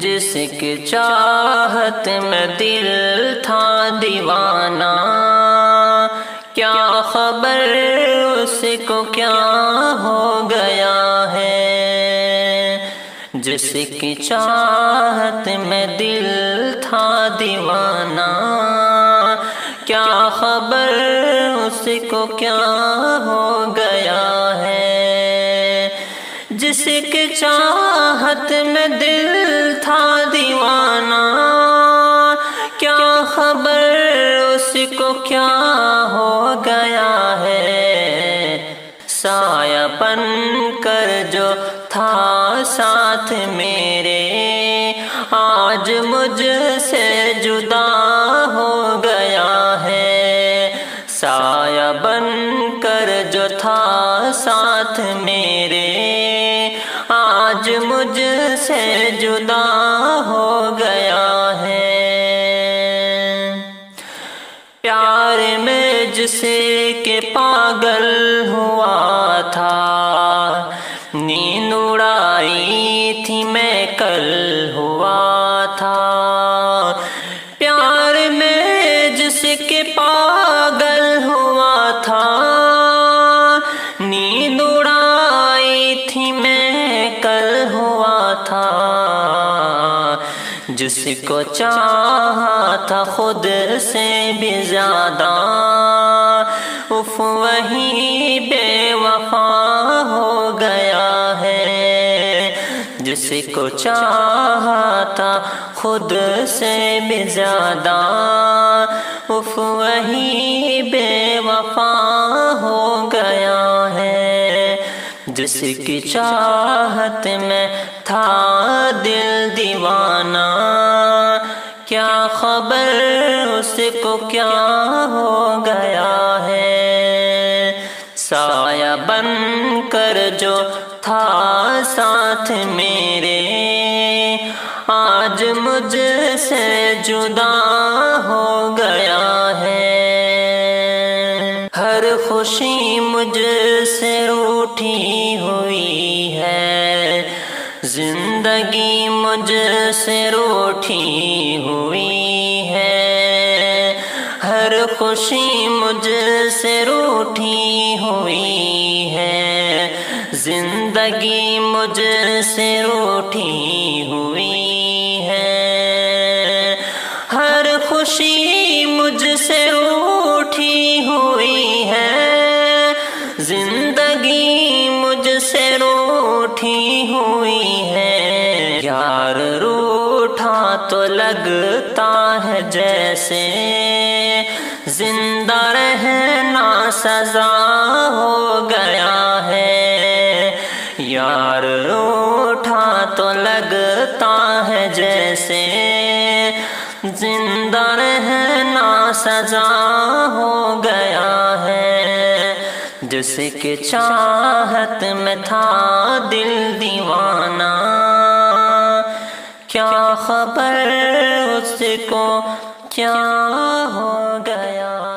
جس کی چاہت میں دل تھا دیوانہ، کیا خبر اس کو کیا ہو گیا ہے۔ جس کی چاہت میں دل تھا دیوانہ، کیا خبر اس کو کیا ہو گیا ہے۔ جس کی چاہت میں دل تھا دیوانہ، کیا خبر اس کو کیا ہو گیا ہے۔ سایہ بن کر جو تھا ساتھ میرے، آج مجھ سے جدا ہو گیا ہے۔ سایہ بن کر جو تھا ساتھ میرے، آج مجھ سے جدا ہو گیا ہے۔ پیار میں جسے کہ پاگل ہوا تھا، نیند اڑائی تھی میں کل ہوا تھا۔ پیار میں جس کے پاگل ہوا تھا، نیند اڑائی تھی میں کل ہوا تھا۔ جس کو چاہا تھا خود سے بھی زیادہ، اف وہی بے وفا ہو گیا ہے۔ جس کو چاہا تھا خود سے بھی زیادہ، اف وہی بے وفا ہو گیا ہے۔ جس کی چاہت میں تھا دل دیوانہ، کیا خبر اس کو کیا ہو گیا ہے۔ سایہ بن کر جو تھا ساتھ میرے، آج مجھ سے جدا ہو گیا ہے۔ ہر خوشی مجھ سے روٹھی ہوئی ہے، زندگی مجھ سے روٹھی ہوئی ہے۔ ہر خوشی مجھ سے روٹھی ہوئی ہے، زندگی مجھ سے روٹھی ہوئی ہے۔ ہر خوشی مجھ سے روٹھی ہوئی ہے، زندگی مجھ سے روٹھی ہوئی ہے۔ یار روٹھا تو لگتا ہے جیسے زندہ رہنا سزا ہو گیا ہے۔ یار روٹھا تو لگتا ہے جیسے زندہ رہنا سزا ہو گیا ہے۔ جس کی چاہت میں تھا دل دیوانہ، کیا خبر اس کو کیا ہو گیا۔